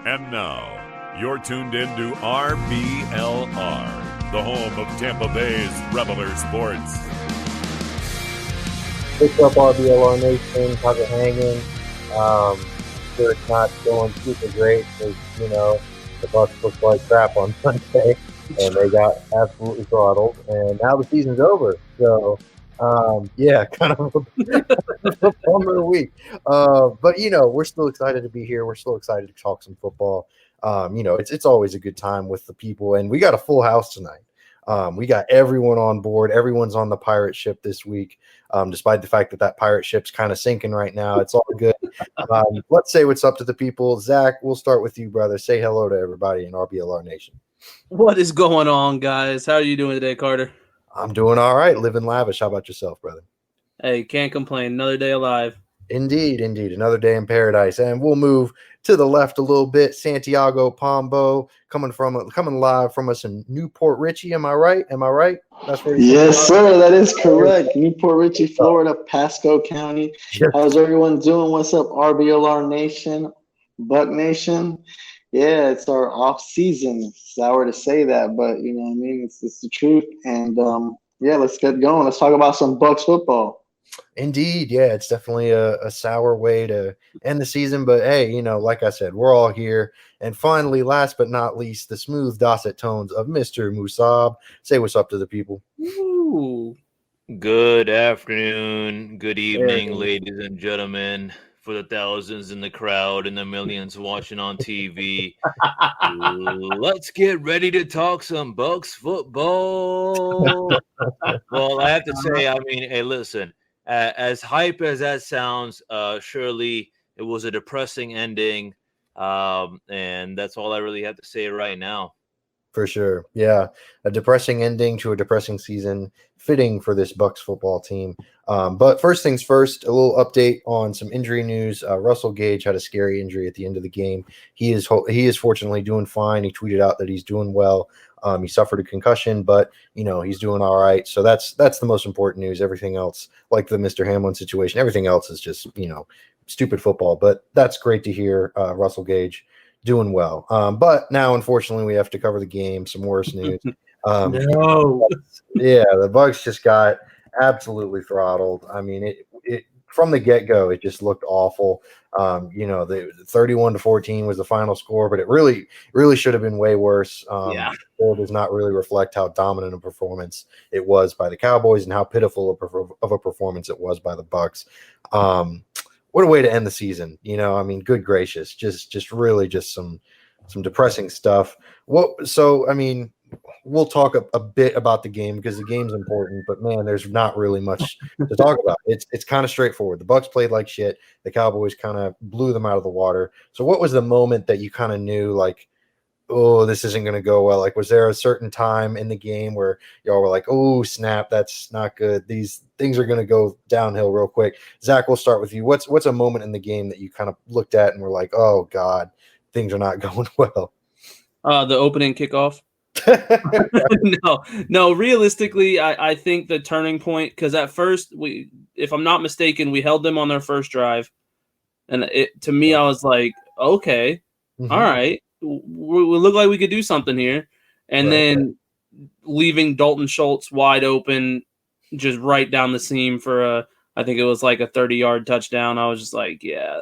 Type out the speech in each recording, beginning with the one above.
And now, you're tuned in to RBLR, the home of Tampa Bay's RBLR Sports. What's up, RBLR Nation? How's it hanging? Sure, it's not going super great because, the Bucs looked like crap on Sunday, and they got absolutely throttled, and now the season's over. So, kind of a bummer week. But, we're still excited to be here. We're still excited to talk some football. It's always a good time with the people, and we got a full house tonight. We got everyone on board. Everyone's on the pirate ship this week, despite the fact that pirate ship's kind of sinking right now. It's all good. Let's say what's up to the people. Zach, we'll start with you, brother. Say hello to everybody in RBLR Nation. What is going on, guys? How are you doing today, Carter? I'm doing all right. Living lavish. How about yourself, brother? Hey, can't complain. Another day alive. Indeed. Another day in paradise. And we'll move to the left a little bit. Santiago Pombo coming live from us in Newport Richey. Am I right? That's where yes, sir. That is correct. Newport Richey, Florida, Pasco County. Yes. How's everyone doing? What's up, RBLR Nation, Buck Nation? Yeah, it's our off season. It's sour to say that, but you know what I mean? It's the truth. And let's get going. Let's talk about some Bucs football. Indeed, yeah, it's definitely a sour way to end the season, but hey, like I said, we're all here. And finally, last but not least, the smooth Dorset tones of Mr. Musab. Say what's up to the people. Ooh. Good afternoon, good evening, ladies and gentlemen, for the thousands in the crowd and the millions watching on TV. Let's get ready to talk some Bucs football. Well, I have to say, hey, listen. As hype as that sounds, surely it was a depressing ending, and that's all I really have to say right now. For sure, yeah, a depressing ending to a depressing season, fitting for this Bucs football team. But first things first, a little update on some injury news. Russell Gage had a scary injury at the end of the game. He is fortunately doing fine. He tweeted out that he's doing well. He suffered a concussion, but he's doing all right. So that's the most important news. Everything else, like the Mr. Hamlin situation, everything else is just stupid football. But that's great to hear. Russell Gage doing well. But now, unfortunately, we have to cover the game. Some worse news. No. Yeah, the Bucs just got absolutely throttled. I mean, it from the get-go, it just looked awful. The 31-14 was the final score, but it really should have been way worse. It does not really reflect how dominant a performance it was by the Cowboys and how pitiful of a performance it was by the Bucs. What a way to end the season. Good gracious, just really just some depressing stuff. We'll talk a bit about the game because the game's important, but man, there's not really much to talk about. It's kind of straightforward. The Bucs played like shit. The Cowboys kind of blew them out of the water. So what was the moment that you kind of knew, like, oh, this isn't going to go well? Like, was there a certain time in the game where y'all were like, oh, snap, that's not good. These things are going to go downhill real quick. Zach, we'll start with you. What's a moment in the game that you kind of looked at and were like, oh, God, things are not going well? The opening kickoff. No. Realistically, I think the turning point, because at first if I'm not mistaken, we held them on their first drive, and to me, I was like, okay, all right, we look like we could do something here, and then leaving Dalton Schultz wide open, just right down the seam for I think it was like a 30-yard touchdown. I was just like, yeah,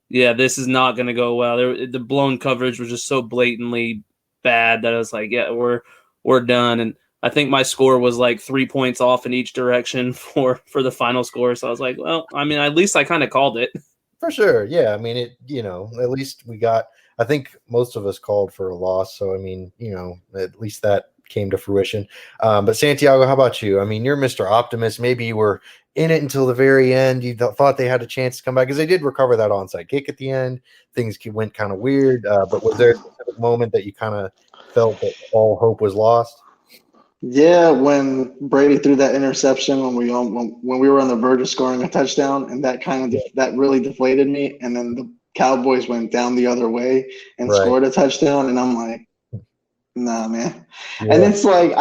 this is not going to go well. The blown coverage was just so blatantly bad that I was like, yeah, we're done. And I think my score was like 3 points off in each direction for the final score. So I was like, well, at least I kind of called it. For sure. Yeah. At least we got, I think most of us called for a loss. So, at least that came to fruition. But Santiago, how about you? You're Mr. Optimist. Maybe you were in it until the very end. You thought they had a chance to come back because they did recover that onside kick at the end. Things went kind of weird. But was there a specific moment that you kind of felt that all hope was lost? Yeah, when Brady threw that interception when we were on the verge of scoring a touchdown, and that that really deflated me. And then the Cowboys went down the other way and scored a touchdown, and I'm like, nah, man. Yeah. And it's like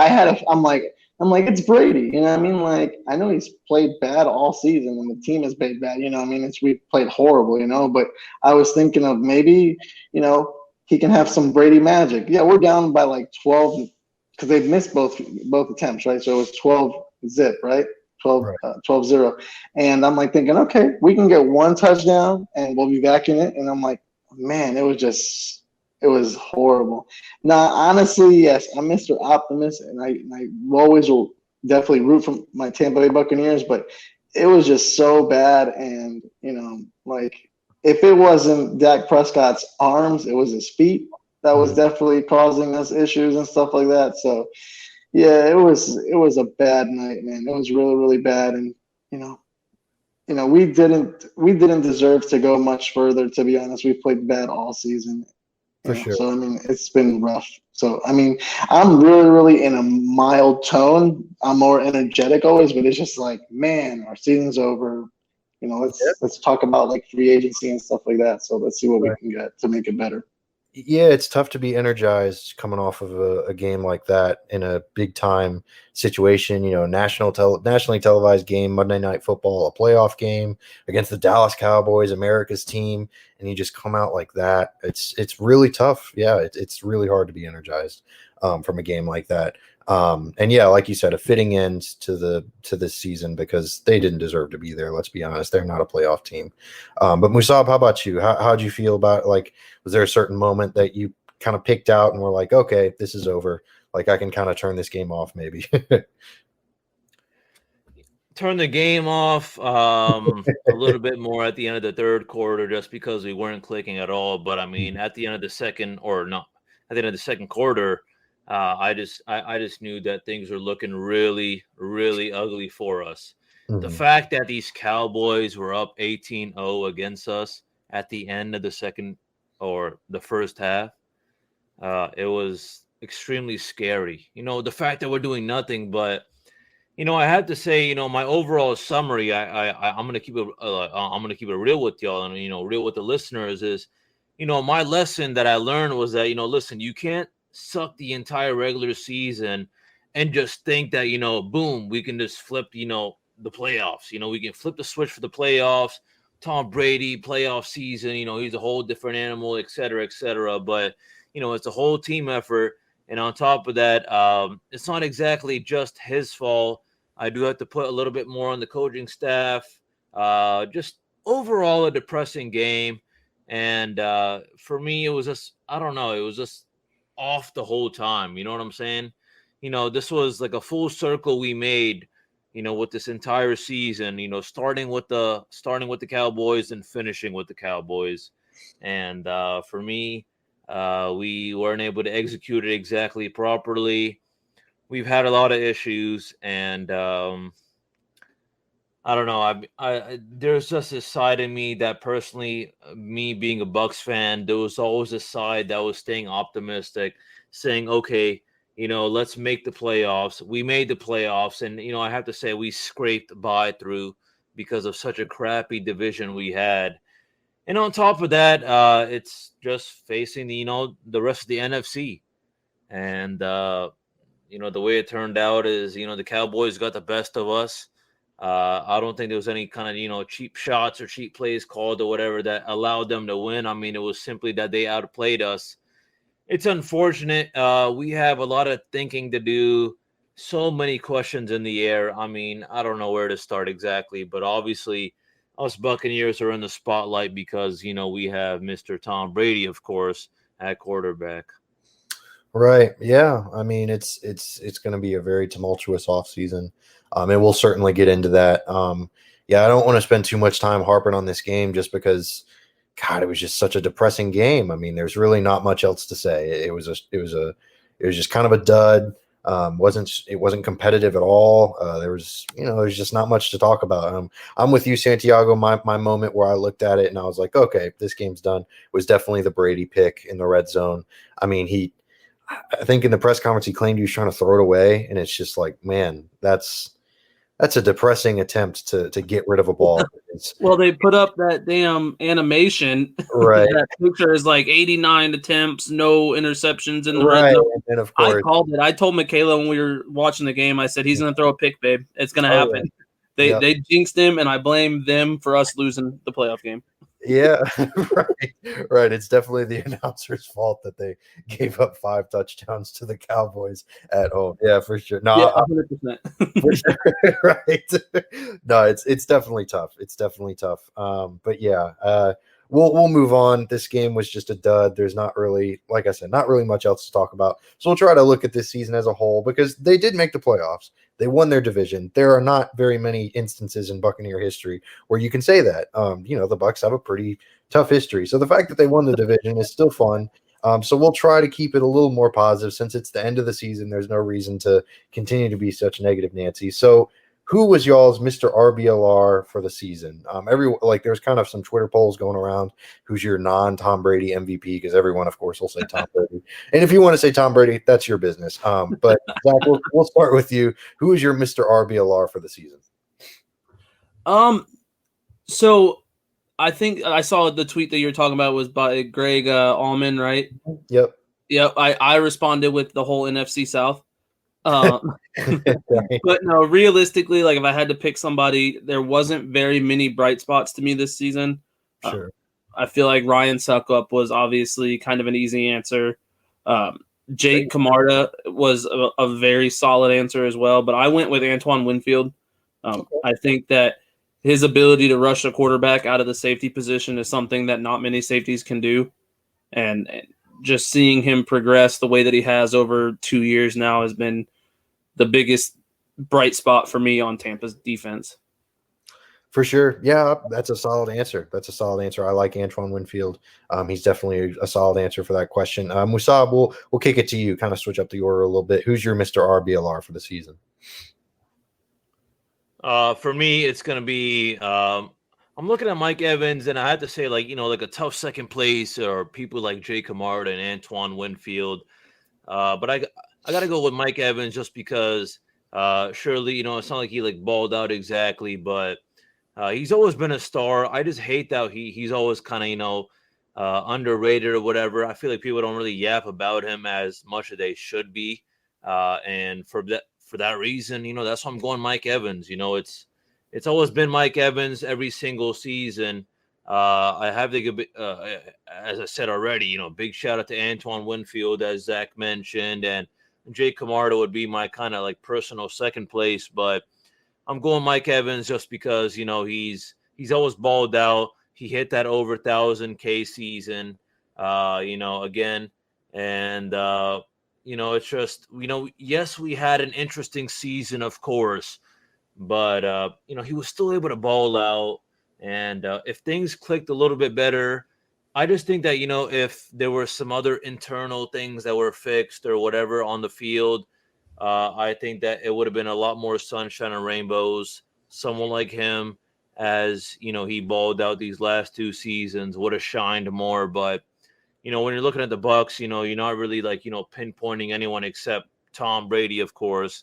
I'm like, I'm like, it's Brady. You know what I mean? Like, I know he's played bad all season and the team has played bad. You know what I mean? We played horrible, you know, but I was thinking of maybe, you know, he can have some Brady magic. Yeah, we're down by like 12 because they've missed both attempts, right? So it was 12-0, right? 12, Right. 12-0. And I'm like thinking, okay, we can get one touchdown and we'll be back in it. And I'm like, man, it was horrible. Now, honestly, yes, I'm Mr. Optimist, and I always will definitely root for my Tampa Bay Buccaneers, but it was just so bad. And, you know, like, if it wasn't Dak Prescott's arms, it was his feet that was definitely causing us issues and stuff like that. So, yeah, it was a bad night, man. It was really, really bad. And, you know, we didn't deserve to go much further, to be honest. We played bad all season. For sure. So, I mean, it's been rough. So, I mean, I'm really, really in a mild tone. I'm more energetic always, but it's just like, man, our season's over. You know, let's talk about like free agency and stuff like that. So let's see what we can get to make it better. Yeah, it's tough to be energized coming off of a game like that in a big time situation. You know, nationally televised game, Monday Night Football, a playoff game against the Dallas Cowboys, America's team, and you just come out like that. It's really tough. Yeah, it's really hard to be energized from a game like that. And yeah, like you said, a fitting end to this season because they didn't deserve to be there. Let's be honest, they're not a playoff team. But Musab, how about you? How'd you feel about, like, was there a certain moment that you kind of picked out and were like, okay, this is over? Like, I can kind of turn this game off, maybe. Turn the game off a little bit more at the end of the third quarter, just because we weren't clicking at all. But I mean, at the end of the second quarter. I just knew that things were looking really, really ugly for us. The fact that these Cowboys were up 18-0 against us at the end of the second or the first half, it was extremely scary. You know, the fact that we're doing nothing, but you know, I have to say, you know, my overall summary, I'm gonna keep it real with y'all, and you know, real with the listeners is, you know, my lesson that I learned was that, you know, listen, you can't suck the entire regular season and just think that, you know, boom, we can just flip, you know, the playoffs. You know, we can flip the switch for the playoffs. Tom Brady, playoff season, you know, he's a whole different animal, et cetera, et cetera. But, you know, it's a whole team effort. And on top of that, it's not exactly just his fault. I do have to put a little bit more on the coaching staff. Just overall a depressing game. And for me, it was just, I don't know, it was just off the whole time. You know what I'm saying? You know, this was like a full circle we made, you know, with this entire season, you know, starting with the Cowboys and finishing with the Cowboys. And for me, we weren't able to execute it exactly properly. We've had a lot of issues, and I don't know. I there's just a side of me that personally, me being a Bucs fan, there was always a side that was staying optimistic, saying, okay, you know, let's make the playoffs. We made the playoffs, and you know, I have to say we scraped by through because of such a crappy division we had. And on top of that, it's just facing the rest of the NFC, and you know, the way it turned out is, you know, the Cowboys got the best of us. I don't think there was any kind of, you know, cheap shots or cheap plays called or whatever that allowed them to win. I mean, it was simply that they outplayed us. It's unfortunate. We have a lot of thinking to do. So many questions in the air. I mean, I don't know where to start exactly, but obviously us Buccaneers are in the spotlight because, you know, we have Mr. Tom Brady, of course, at quarterback. Right. Yeah. I mean, it's going to be a very tumultuous offseason. And we'll certainly get into that. Yeah, I don't want to spend too much time harping on this game just because, God, it was just such a depressing game. I mean, there's really not much else to say. It was just kind of a dud. It wasn't competitive at all. There's just not much to talk about. I'm with you, Santiago. My moment where I looked at it and I was like, okay, this game's done, was definitely the Brady pick in the red zone. I mean, I think in the press conference he claimed he was trying to throw it away, and it's just like, man, that's That's a depressing attempt to get rid of a ball. Well, they put up that damn animation. Right. That picture is like 89 attempts, no interceptions in the red Right. zone. And of I course, called it. I told Michaela when we were watching the game, I said, he's going to throw a pick, babe. It's going to happen. Yeah. They jinxed him, and I blame them for us losing the playoff game. Yeah, right. It's definitely the announcer's fault that they gave up 5 touchdowns to the Cowboys at home. Yeah, for sure. No, yeah, 100%. for sure. Right. No, it's definitely tough. It's definitely tough. But yeah, we'll move on. This game was just a dud. There's not really, like I said, not really much else to talk about. So we'll try to look at this season as a whole because they did make the playoffs. They won their division. There are not very many instances in Buccaneer history where you can say that. The Bucs have a pretty tough history. So the fact that they won the division is still fun. So we'll try to keep it a little more positive since it's the end of the season. There's no reason to continue to be such negative Nancy. So who was y'all's Mr. RBLR for the season? There's kind of some Twitter polls going around. Who's your non-Tom Brady MVP? Because everyone, of course, will say Tom Brady. And if you want to say Tom Brady, that's your business. But Zach, we'll start with you. Who is your Mr. RBLR for the season? So I think I saw the tweet that you're talking about was by Greg Allman, right? Yep. I responded with the whole NFC South. But no, realistically, like if I had to pick somebody, there wasn't very many bright spots to me this season. Sure. I feel like Ryan Suckup was obviously kind of an easy answer. Jake Camarda was a very solid answer as well, but I went with Antoine Winfield. I think that his ability to rush a quarterback out of the safety position is something that not many safeties can do. And just seeing him progress the way that he has over 2 years now has been the biggest bright spot for me on Tampa's defense. For sure. Yeah, that's a solid answer. I like Antoine Winfield. He's definitely a solid answer for that question. Musab, we'll kick it to you, kind of switch up the order a little bit. Who's your Mr. RBLR for the season? For me, it's going to be I'm looking at Mike Evans, and I have to say, like a tough second place or people like Jay Camarda and Antoine Winfield. But I got to go with Mike Evans just because surely, it's not like he balled out exactly, but he's always been a star. I just hate that he's always kind of, underrated or whatever. I feel like people don't really yap about him as much as they should be. And for that reason, that's why I'm going Mike Evans. It's always been Mike Evans every single season. I have to give, as I said already, big shout out to Antoine Winfield, as Zach mentioned, and Jay Camarda would be my kind of personal second place, but I'm going Mike Evans just because, he's always balled out. He hit that over 1,000K season, again. And, it's just, yes, we had an interesting season, of course, but, he was still able to ball out. And if things clicked a little bit better, I just think that, if there were some other internal things that were fixed or whatever on the field, I think that it would have been a lot more sunshine and rainbows. Someone like him, as he balled out these last 2 seasons, would have shined more. But when you're looking at the Bucs, you're not really pinpointing anyone except Tom Brady, of course.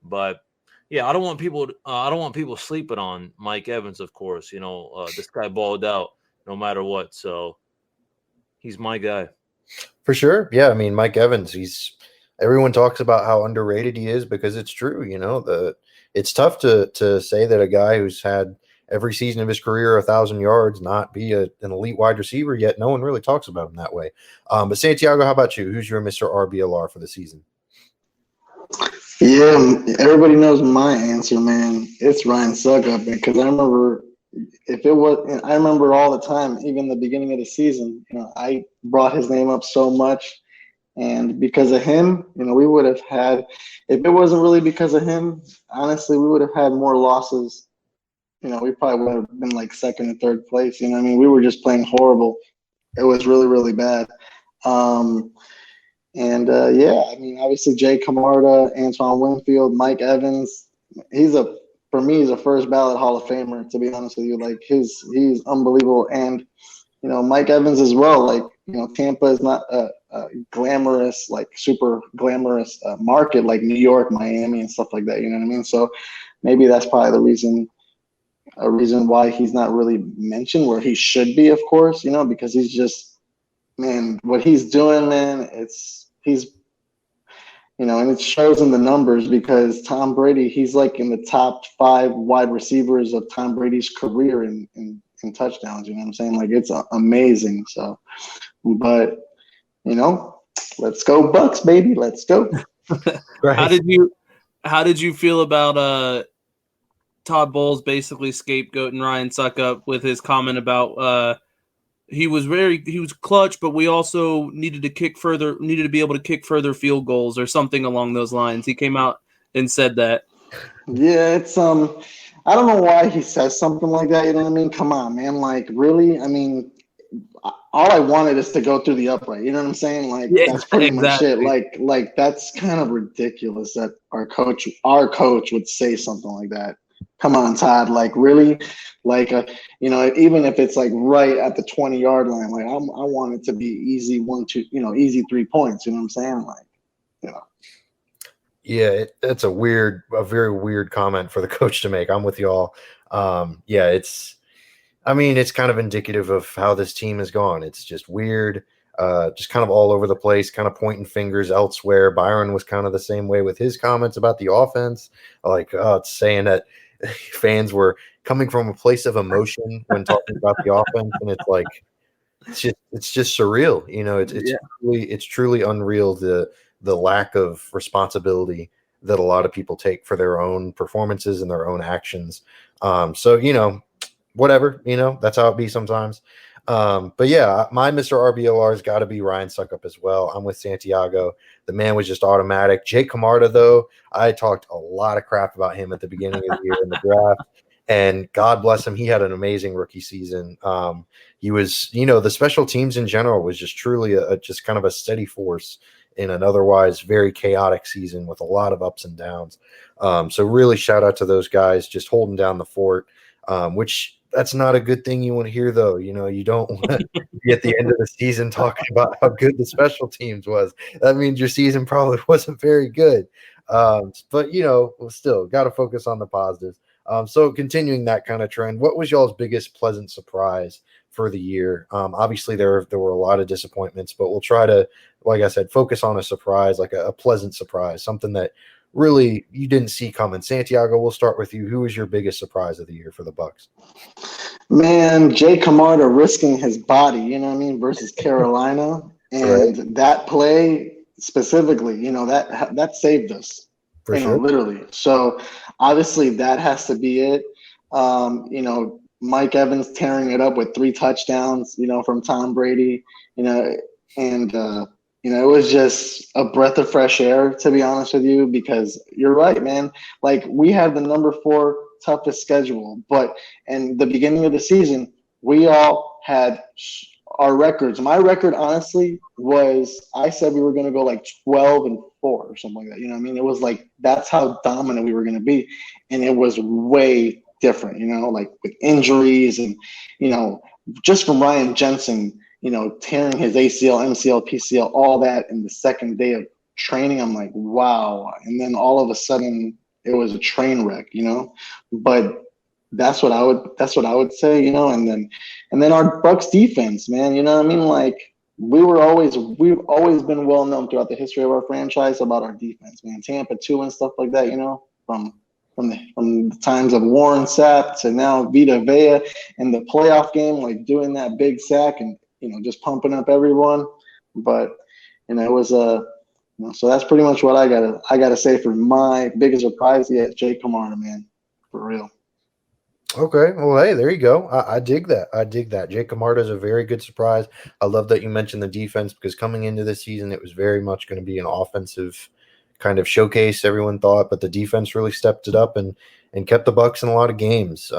But yeah, I don't want people sleeping on Mike Evans, of course. This guy balled out no matter what, so he's my guy. For sure. Yeah, I mean, Mike Evans, everyone talks about how underrated he is because it's true. It's tough to say that a guy who's had every season of his career 1,000 yards not be an elite wide receiver, yet no one really talks about him that way. But Santiago, how about you? Who's your Mr. RBLR for the season? Yeah, everybody knows my answer, man. It's Ryan Suckup, because I remember all the time, even the beginning of the season, I brought his name up so much. And because of him, we would have had, if it wasn't really because of him, honestly, we would have had more losses. We probably would have been second and third place. We were just playing horrible. It was really, really bad. Obviously Jay Camarda, Antoine Winfield, Mike Evans. For me, he's a first ballot Hall of Famer, to be honest with you. He's unbelievable. And, Mike Evans as well. Tampa is not a glamorous, super glamorous market like New York, Miami, and stuff like that. You know what I mean? So maybe that's probably a reason why he's not really mentioned where he should be, of course, because he's just, man, what he's doing, man, he's and it shows in the numbers because Tom Brady, he's like in the top 5 wide receivers of Tom Brady's career in touchdowns. You know what I'm saying? Like, it's amazing. So, but, let's go Bucs, baby. Let's go. Right. How did you feel about Todd Bowles basically scapegoating Ryan Suckup with his comment about he was clutch, but we also needed to be able to kick further field goals or something along those lines. He came out and said that. Yeah, it's I don't know why he says something like that. You know what I mean? Come on, man. Like, really? I mean, all I wanted is to go through the upright. You know what I'm saying? Like, that's pretty much it. Like that's kind of ridiculous that our coach would say something like that. Come on, Todd. Like, really? Like, even if it's like right at the 20-yard line, like I want it to be easy 1-2, easy 3 points. You know what I'm saying? Like, Yeah, that's a very weird comment for the coach to make. I'm with y'all. Yeah, it's kind of indicative of how this team has gone. It's just weird, just kind of all over the place, kind of pointing fingers elsewhere. Byron was kind of the same way with his comments about the offense, like it's saying that fans were coming from a place of emotion when talking about the offense, and it's like it's just surreal. It's truly unreal the lack of responsibility that a lot of people take for their own performances and their own actions. So whatever, that's how it be sometimes. But yeah, my Mr. RBLR has got to be Ryan Suckup as well. I'm with Santiago. The man was just automatic. Jake Camarda, though, I talked a lot of crap about him at the beginning of the year in the draft. And God bless him, he had an amazing rookie season. He was, the special teams in general was just truly just kind of a steady force in an otherwise very chaotic season with a lot of ups and downs. So really shout out to those guys just holding down the fort, which that's not a good thing you want to hear, though. You don't want to be at the end of the season talking about how good the special teams was. That means your season probably wasn't very good. But, still got to focus on the positives. So continuing that kind of trend, what was y'all's biggest pleasant surprise for the year? Obviously, there were a lot of disappointments, but we'll try to, like I said, focus on a surprise, like a pleasant surprise, something that really you didn't see coming. Santiago, we'll start with you. Who was your biggest surprise of the year for the Bucs? Man, Jay Camarda risking his body, versus Carolina, and that play specifically, that saved us. For sure. Literally. So obviously that has to be it. Mike Evans tearing it up with 3 touchdowns, from Tom Brady, it was just a breath of fresh air, to be honest with you, because you're right, man. Like, we had the number 4 toughest schedule, but in the beginning of the season, we all had our records. My record, honestly, was I said we were going to go like 12-4 or something like that. You know what I mean? It was like that's how dominant we were going to be, and it was way different. Like with injuries and just from Ryan Jensen, tearing his ACL, MCL, PCL, all that in the second day of training. I'm like, wow. And then all of a sudden, it was a train wreck. But that's what I would say, and then our Bucs defense, man, you know what I mean? Like, we've always been well known throughout the history of our franchise about our defense, man. Tampa 2 and stuff like that, from the times of Warren Sapp to now Vita Vea in the playoff game, like doing that big sack and just pumping up everyone. But it was so that's pretty much what I gotta say for my biggest surprise. Yeah, Jake Camarda, man, for real. Okay, well, hey, there you go. I dig that. Jake Camarda is a very good surprise. I love that you mentioned the defense, because coming into this season, it was very much going to be an offensive kind of showcase, everyone thought, but the defense really stepped it up and kept the Bucs in a lot of games.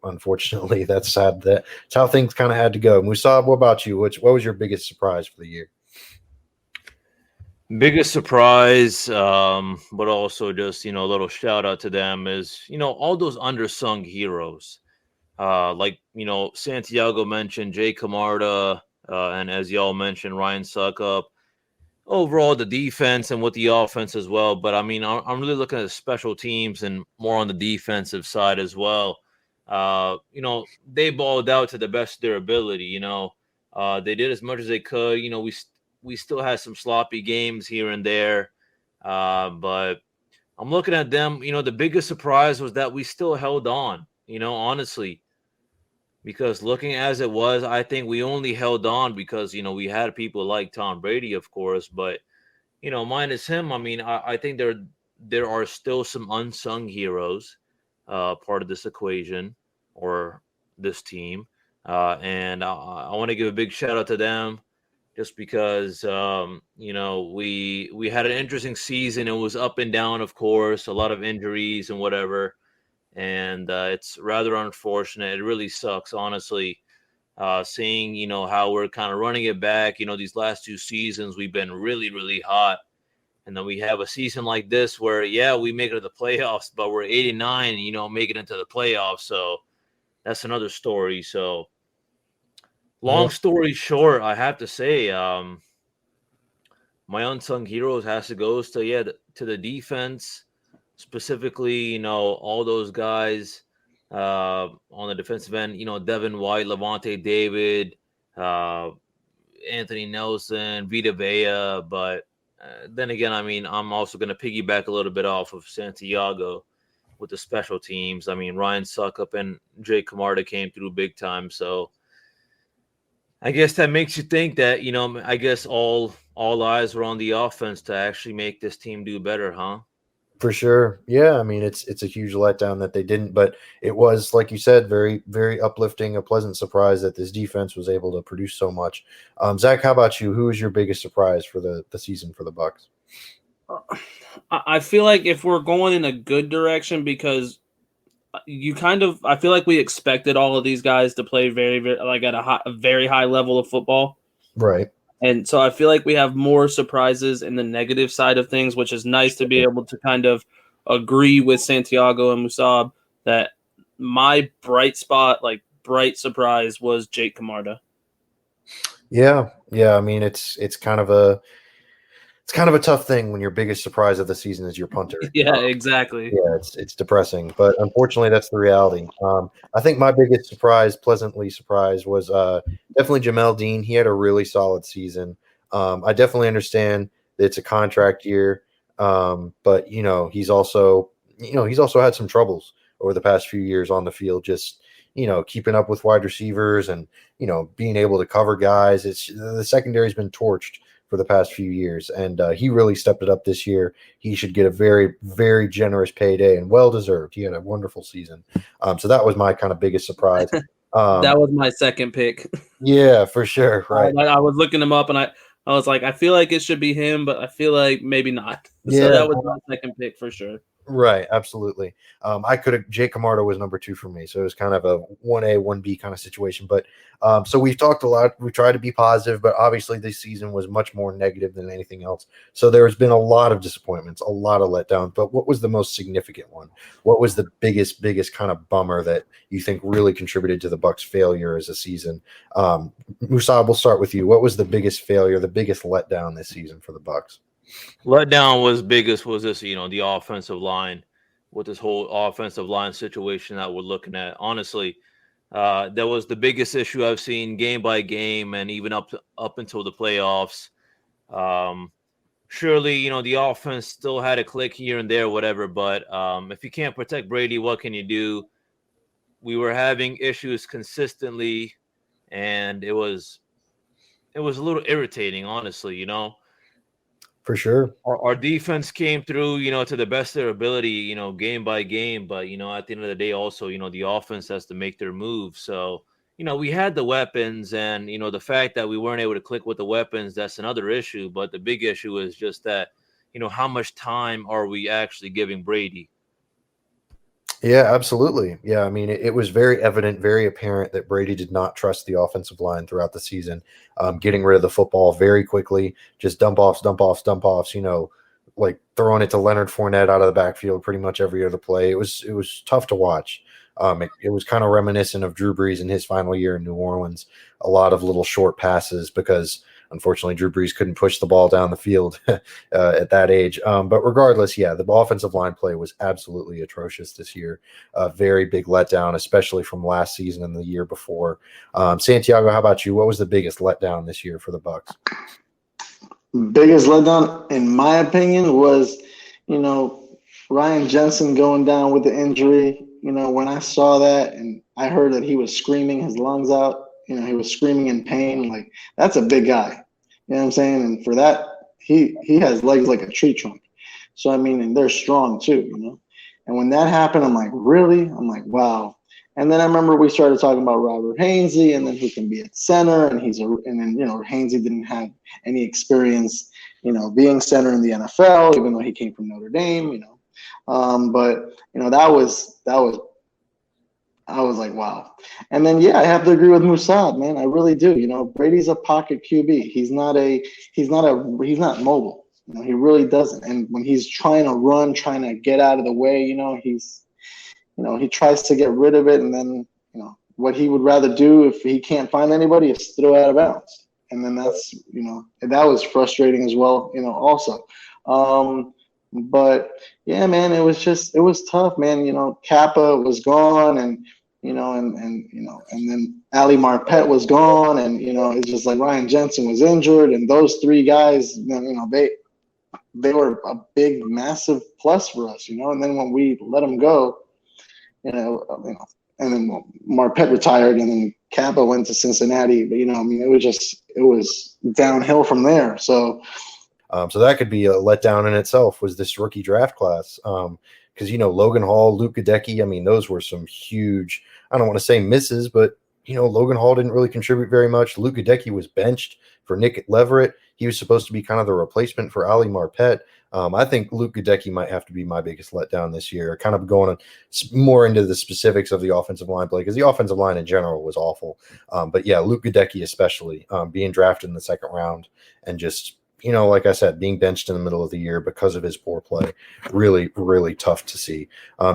Unfortunately, that's sad. That's how things kind of had to go. Musab, what about you? What was your biggest surprise for the year? Biggest surprise, but also just, a little shout out to them is, all those undersung heroes. Like, Santiago mentioned Jay Camarda, and as y'all mentioned, Ryan Suckup. overall the defense and with the offense as well. But I mean, I'm really looking at special teams and more on the defensive side as well. They balled out to the best of their ability. They did as much as they could. We still had some sloppy games here and there, but I'm looking at them. The biggest surprise was that we still held on. Honestly. Because looking as it was, I think we only held on because, we had people like Tom Brady, of course. But, minus him, I mean, I think there are still some unsung heroes part of this equation or this team. And I want to give a big shout out to them just because, we had an interesting season. It was up and down, of course, a lot of injuries and whatever. And it's rather unfortunate. It really sucks, honestly, seeing, how we're kind of running it back. These last 2 seasons, we've been really, really hot. And then we have a season like this where, we make it to the playoffs, but we're 89, make it into the playoffs. So that's another story. So long story short, I have to say, my unsung heroes has to go to the defense. Specifically, all those guys on the defensive end, Devin White, Levante David, Anthony Nelson, Vita Vea. But then again, I mean, I'm also going to piggyback a little bit off of Santiago with the special teams. I mean, Ryan Suckup and Jay Camarda came through big time. So I guess that makes you think that, I guess all eyes were on the offense to actually make this team do better, huh? For sure. Yeah. I mean, it's a huge letdown that they didn't, but it was, like you said, very, very uplifting, a pleasant surprise that this defense was able to produce so much. Zach, how about you? Who was your biggest surprise for the season for the Bucs? I feel like if we're going in a good direction, because I feel like we expected all of these guys to play very, very, like at a very high level of football. Right. And so I feel like we have more surprises in the negative side of things, which is nice to be able to kind of agree with Santiago and Musab that my bright surprise was Jake Camarda. Yeah. I mean, it's kind of a tough thing when your biggest surprise of the season is your punter. Yeah, exactly. Yeah, it's depressing, but unfortunately, that's the reality. I think my biggest surprise, pleasantly surprised, was definitely Jamel Dean. He had a really solid season. I definitely understand that it's a contract year, but he's also had some troubles over the past few years on the field. Just keeping up with wide receivers and being able to cover guys. The secondary's been torched for the past few years, and he really stepped it up this year. He should get a very, very generous payday and well-deserved. He had a wonderful season. So that was my kind of biggest surprise. That was my second pick. Yeah, for sure. Right. I was looking him up, and I was like, I feel like it should be him, but I feel like maybe not. Yeah. So that was my second pick for sure. Right, absolutely. Jay Camarda was number 2 for me, so it was kind of a 1A, 1B kind of situation. But so we've talked a lot. We tried to be positive, but obviously this season was much more negative than anything else. So there has been a lot of disappointments, a lot of letdowns. But what was the most significant one? What was the biggest kind of bummer that you think really contributed to the Bucs' failure as a season? Musab, we'll start with you. What was the biggest failure, the biggest letdown this season for the Bucs? Letdown was this, the offensive line with this whole offensive line situation that we're looking at. Honestly, that was the biggest issue I've seen game by game and even up until the playoffs. Surely, the offense still had a click here and there, whatever. But if you can't protect Brady, what can you do? We were having issues consistently, and it was a little irritating, honestly, For sure. Our defense came through, to the best of their ability, game by game. But, at the end of the day, also, the offense has to make their move. So, we had the weapons and, the fact that we weren't able to click with the weapons, that's another issue. But the big issue is just that, how much time are we actually giving Brady? Yeah, absolutely. Yeah, I mean, it was very evident, very apparent that Brady did not trust the offensive line throughout the season, getting rid of the football very quickly, just dump offs, like throwing it to Leonard Fournette out of the backfield pretty much every other play. It was tough to watch. It was kind of reminiscent of Drew Brees in his final year in New Orleans, a lot of little short passes because unfortunately, Drew Brees couldn't push the ball down the field at that age. But regardless, yeah, the offensive line play was absolutely atrocious this year. A very big letdown, especially from last season and the year before. Santiago, how about you? What was the biggest letdown this year for the Bucs? Biggest letdown, in my opinion, was, Ryan Jensen going down with the injury. When I saw that and I heard that he was screaming his lungs out, he was screaming in pain. Like, that's a big guy. You know what I'm saying? And for that, he has legs like a tree trunk. So, and they're strong too, And when that happened, I'm like, really? I'm like, wow. And then I remember we started talking about Robert Hainsey and then who can be at center. And Hainsey didn't have any experience, being center in the NFL, even though he came from Notre Dame, But I was like, wow. And then, I have to agree with Musab, man. I really do. Brady's a pocket QB. He's not mobile. He really doesn't. And when he's trying to run, trying to get out of the way, he tries to get rid of it. And then, what he would rather do if he can't find anybody is throw out of bounds. And then that's, that was frustrating as well, also. But yeah, man, it was tough, man. Kappa was gone and then Ali Marpet was gone. And, it's just like Ryan Jensen was injured. And those three guys, they were a big, massive plus for us, And then when we let them go, and then Marpet retired and then Kappa went to Cincinnati. But, it was downhill from there. So that could be a letdown in itself, was this rookie draft class. Because, Logan Hall, Luke Gadecki, those were some huge, I don't want to say misses, but, Logan Hall didn't really contribute very much. Luke Gadecki was benched for Nick Leverett. He was supposed to be kind of the replacement for Ali Marpet. I think Luke Gadecki might have to be my biggest letdown this year, kind of going more into the specifics of the offensive line play, because the offensive line in general was awful. But yeah, Luke Gadecki especially, being drafted in the second round and just, like I said, being benched in the middle of the year because of his poor play, really, really tough to see.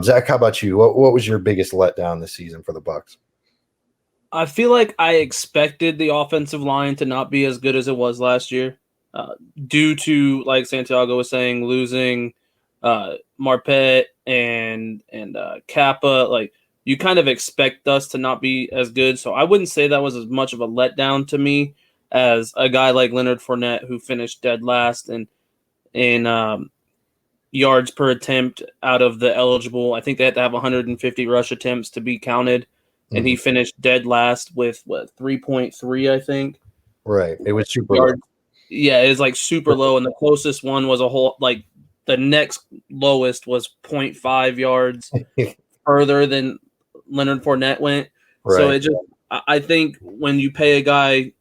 Zach, how about you? What was your biggest letdown this season for the Bucs? I feel like I expected the offensive line to not be as good as it was last year, due to, like Santiago was saying, losing Marpet and Kappa. Like, you kind of expect us to not be as good. So I wouldn't say that was as much of a letdown to me as a guy like Leonard Fournette, who finished dead last in yards per attempt out of the eligible. I think they had to have 150 rush attempts to be counted. And he finished dead last with 3.3, I think. Right. It was super low. Yeah, it was like super low. And the closest one was the next lowest was 0.5 yards further than Leonard Fournette went. Right. So I think when you pay a guy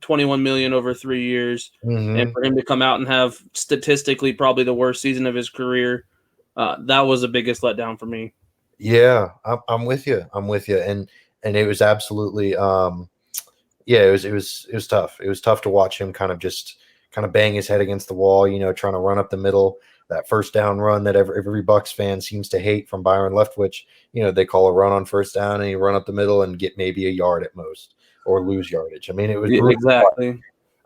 $21 million over 3 years, and for him to come out and have statistically probably the worst season of his career, that was the biggest letdown for me. Yeah, I'm with you. And it was absolutely, it was tough. It was tough to watch him kind of bang his head against the wall, trying to run up the middle. That first down run that every Bucs fan seems to hate from Byron Leftwich, they call a run on first down and you run up the middle and get maybe a yard at most or lose yardage. It was exactly.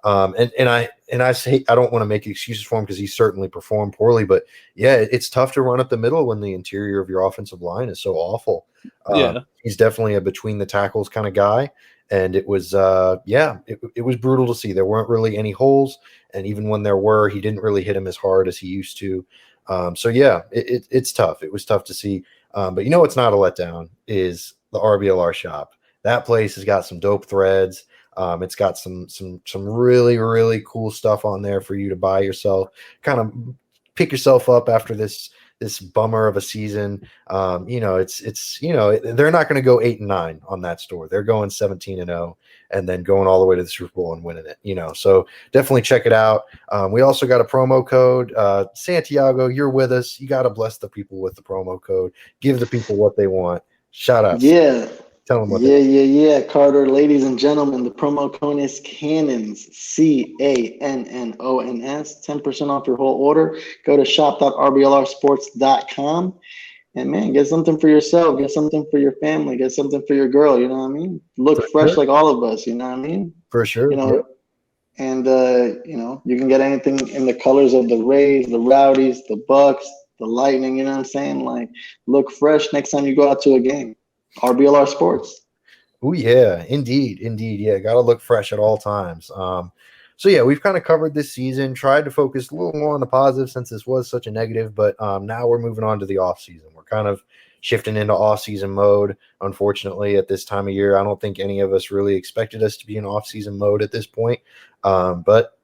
And I say, I don't want to make excuses for him because he certainly performed poorly, but yeah, it's tough to run up the middle when the interior of your offensive line is so awful. He's definitely a between the tackles kind of guy. And it was, it was brutal to see. There weren't really any holes. And even when there were, he didn't really hit him as hard as he used to. It's tough. It was tough to see. But what's not a letdown is the RBLR shop. That place has got some dope threads. It's got some really, really cool stuff on there for you to buy yourself, kind of pick yourself up after this bummer of a season. They're not going to go 8-9 on that store. They're going 17-0 and then going all the way to the Super Bowl and winning it, so definitely check it out. We also got a promo code. Santiago, you're with us. You got to bless the people with the promo code. Give the people what they want. Shout out. Yeah. Tell them what Carter, ladies and gentlemen, the promo code is Cannons, CANNONS, 10% off your whole order. Go to shop.rblrsports.com and man, get something for yourself, get something for your family, get something for your girl, you know what I mean? Look fresh like all of us, you know what I mean? For sure. and you can get anything in the colors of the Rays, the Rowdies, the Bucs, the Lightning. You know what I'm saying? Like, look fresh next time you go out to a game. RBLR Sports. Oh yeah, indeed. Yeah, got to look fresh at all times. So yeah, we've kind of covered this season, tried to focus a little more on the positive since this was such a negative, but now we're moving on to the off season. We're kind of shifting into off season mode. Unfortunately, at this time of year, I don't think any of us really expected us to be in off season mode at this point. But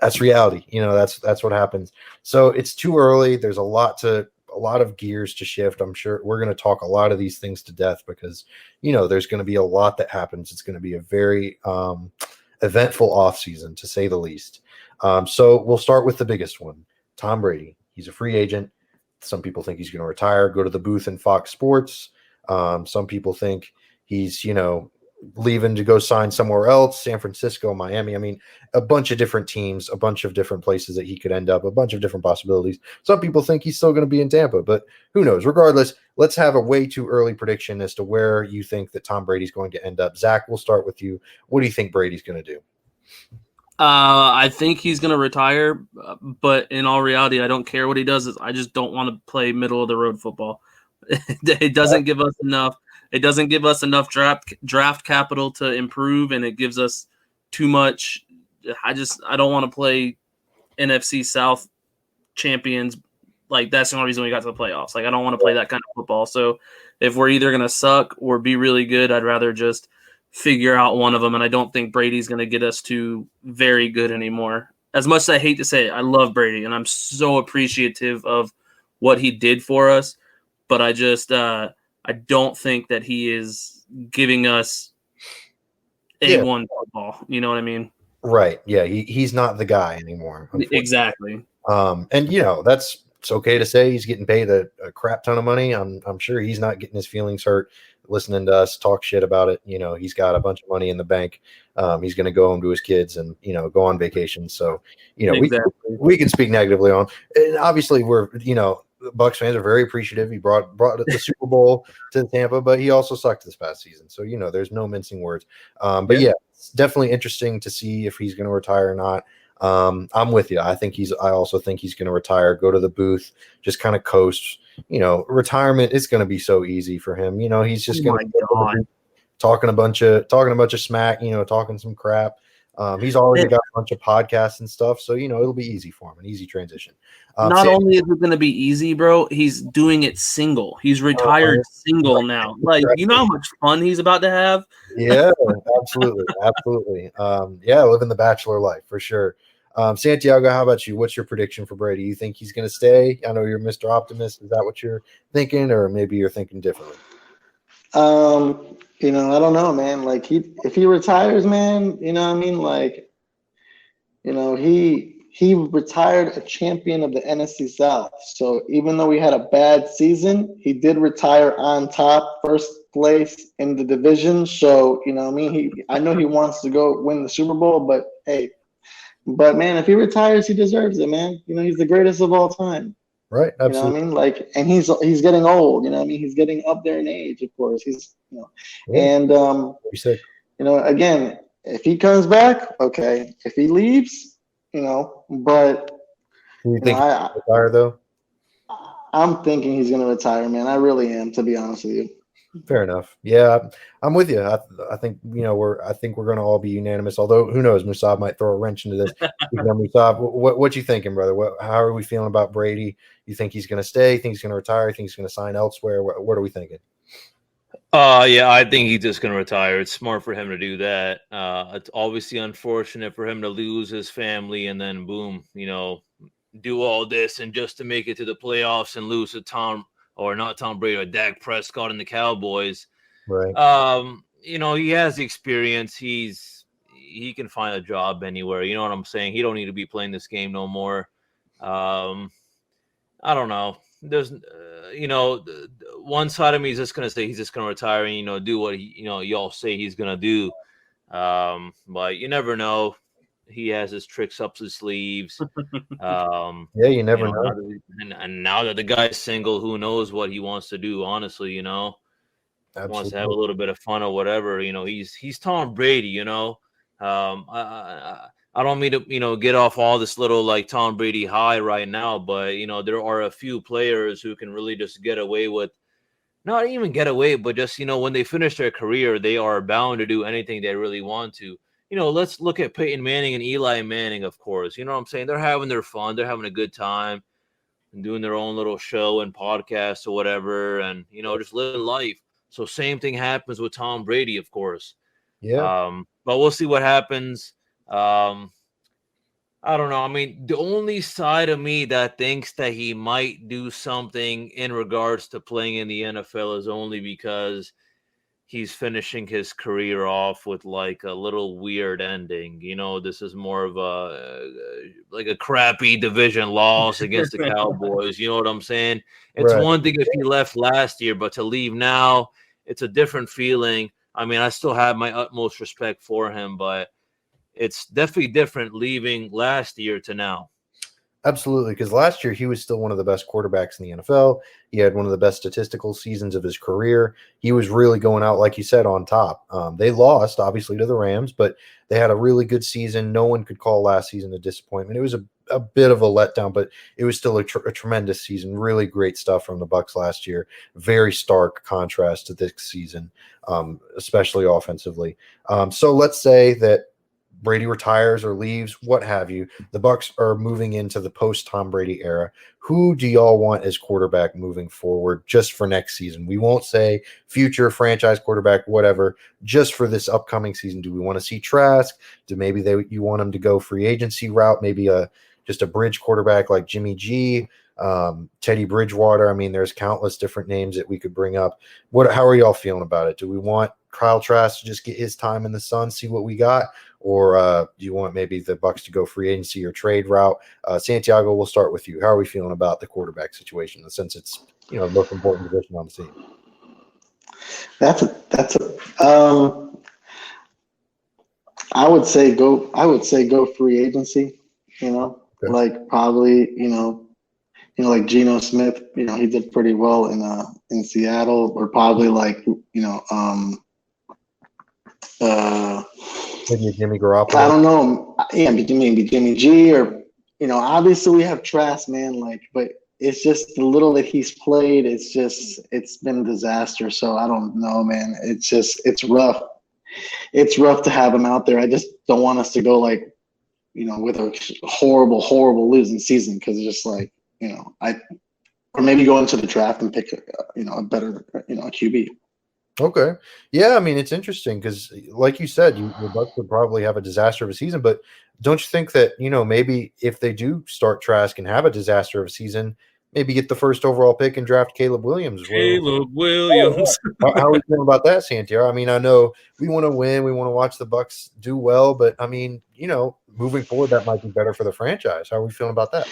that's reality. That's what happens. So it's too early. There's a lot of gears to shift. I'm sure we're going to talk a lot of these things to death because, there's going to be a lot that happens. It's going to be a very eventful offseason, to say the least. So we'll start with the biggest one, Tom Brady. He's a free agent. Some people think he's going to retire, go to the booth in Fox Sports. Some people think he's, leaving to go sign somewhere else, San Francisco, Miami. I mean, a bunch of different teams, a bunch of different places that he could end up, a bunch of different possibilities. Some people think he's still going to be in Tampa, but who knows? Regardless, let's have a way too early prediction as to where you think that Tom Brady's going to end up. Zach, we'll start with you. What do you think Brady's going to do? I think he's going to retire, but in all reality, I don't care what he does. I just don't want to play middle of the road football. It doesn't give us enough. It doesn't give us enough draft capital to improve, and it gives us too much. I don't want to play NFC South champions. Like, that's the only reason we got to the playoffs. Like, I don't want to play that kind of football. So if we're either going to suck or be really good, I'd rather just figure out one of them. And I don't think Brady's going to get us to very good anymore. As much as I hate to say it, I love Brady, and I'm so appreciative of what he did for us. But I just I don't think that he is giving us A1 football. You know what I mean? Right. Yeah. He's not the guy anymore. Exactly. And it's okay to say he's getting paid a crap ton of money. I'm sure he's not getting his feelings hurt listening to us talk shit about it. He's got a bunch of money in the bank. He's going to go home to his kids and, go on vacation. So, Exactly. we can speak negatively on, and obviously we're, the Bucs fans are very appreciative. He brought the Super Bowl to Tampa, but he also sucked this past season. So, there's no mincing words. But yeah, it's definitely interesting to see if he's going to retire or not. I'm with you. I also think he's going to retire, go to the booth, just kind of coast. Retirement is going to be so easy for him. He's just going to talking a bunch of smack, talking some crap. He's already got a bunch of podcasts and stuff, so it'll be easy for him, an easy transition. Not only is it going to be easy, bro, he's doing it single. He's retired single now. Like, you know how much fun he's about to have? Yeah, absolutely. Living the bachelor life for sure. Santiago, how about you? What's your prediction for Brady? You think he's going to stay? I know you're Mr. Optimist. Is that what you're thinking, or maybe you're thinking differently? I don't know, man. Like, if he retires, man, you know what I mean? Like, he retired a champion of the NFC South. So even though we had a bad season, he did retire on top, first place in the division. So, I know he wants to go win the Super Bowl, but hey, man, if he retires, he deserves it, man. He's the greatest of all time. Right, absolutely. You know what I mean? Like, and he's getting old. You know what I mean? He's getting up there in age, of course. And again, if he comes back, okay. If he leaves, but you think he'll retire though? I'm thinking he's going to retire, man. I really am, to be honest with you. Fair enough. Yeah, I'm with you. I think we're going to all be unanimous. Although who knows, Musab might throw a wrench into this. Musab, what you thinking, brother? How are we feeling about Brady? You think he's going to stay? Think he's going to retire? Think he's going to sign elsewhere? What are we thinking? Yeah, I think he's just going to retire. It's smart for him to do that. It's obviously unfortunate for him to lose his family and then boom, do all this and just to make it to the playoffs and lose to Tom Brady or Dak Prescott and the Cowboys. Right. He has the experience. He can find a job anywhere. You know what I'm saying? He don't need to be playing this game no more. I don't know. There's, one side of me is just going to say he's just going to retire and, do what y'all say he's going to do. But you never know. He has his tricks up his sleeves. You never know. And now that the guy's single, who knows what he wants to do, honestly, He wants to have a little bit of fun or whatever. He's Tom Brady, I I don't mean to, get off all this little like Tom Brady high right now, but there are a few players who can really just get away with, not even get away, but just when they finish their career, they are bound to do anything they really want to. Let's look at Peyton Manning and Eli Manning, of course. You know what I'm saying? They're having their fun, they're having a good time, and doing their own little show and podcast or whatever, and just living life. So same thing happens with Tom Brady, of course. Yeah. But we'll see what happens. I don't know. I mean, the only side of me that thinks that he might do something in regards to playing in the NFL is only because he's finishing his career off with like a little weird ending. This is more of a crappy division loss against the Cowboys. You know what I'm saying? It's Right. one thing if he left last year, but to leave now, it's a different feeling. I mean, I still have my utmost respect for him, but it's definitely different leaving last year to now. Absolutely, because last year he was still one of the best quarterbacks in the NFL. He had one of the best statistical seasons of his career. He was really going out, like you said, on top. They lost, obviously, to the Rams, but they had a really good season. No one could call last season a disappointment. It was a bit of a letdown, but it was still a tremendous season. Really great stuff from the Bucs last year. Very stark contrast to this season, especially offensively. So let's say that Brady retires or leaves, what have you. The Bucs are moving into the post-Tom Brady era. Who do y'all want as quarterback moving forward just for next season? We won't say future franchise quarterback, whatever, just for this upcoming season. Do we want to see Trask? Do maybe you want him to go free agency route, maybe just a bridge quarterback like Jimmy G, Teddy Bridgewater? I mean, there's countless different names that we could bring up. How are y'all feeling about it? Do we want Kyle Trask to just get his time in the sun, see what we got? Or do you want maybe the Bucs to go free agency or trade route? Santiago, we'll start with you. How are we feeling about the quarterback situation, since it's the most important position on the team? I would say go free agency. Okay. Like probably like Geno Smith. He did pretty well in Seattle, or probably like Maybe Jimmy Garoppolo. I don't know. Yeah, maybe Jimmy G, or obviously we have Trask, man. But it's just the little that he's played. It's been a disaster. So I don't know, man. It's rough. It's rough to have him out there. I just don't want us to go with a horrible losing season, because it's just or maybe go into the draft and pick a better QB. Okay. Yeah, I mean, it's interesting because, like you said, the Bucs would probably have a disaster of a season, but don't you think that, maybe if they do start Trask and have a disaster of a season, maybe get the first overall pick and draft Caleb Williams? Williams. How are we feeling about that, Santiago? I mean, I know we want to win. We want to watch the Bucs do well, but I mean, moving forward, that might be better for the franchise. How are we feeling about that?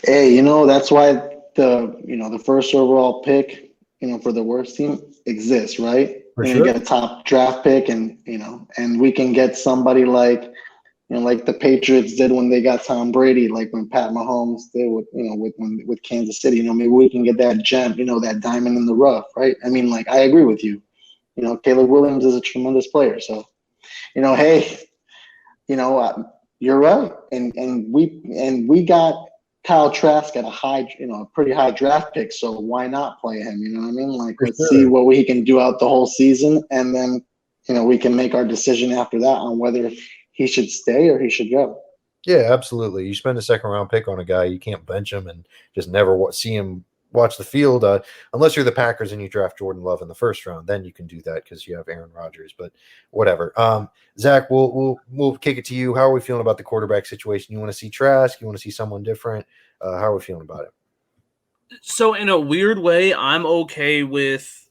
Hey, that's why the first overall pick, for the worst team exists, right? For sure. You get a top draft pick, and and we can get somebody like the Patriots did when they got Tom Brady, like when Pat Mahomes did with Kansas City. Maybe we can get that gem, that diamond in the rough, right? I mean, I agree with you. Caleb Williams is a tremendous player, so hey, you're right, and we got Kyle Trask at a pretty high draft pick, so why not play him? You know what I mean? Let's see what he can do out the whole season, and then we can make our decision after that on whether he should stay or he should go. Yeah, absolutely. You spend a second round pick on a guy, you can't bench him and just never see him watch the field, unless you're the Packers and you draft Jordan Love in the first round. Then you can do that because you have Aaron Rodgers. But whatever. Zach, we'll kick it to you. How are we feeling about the quarterback situation? You want to see Trask? You want to see someone different? How are we feeling about it? So in a weird way, I'm okay with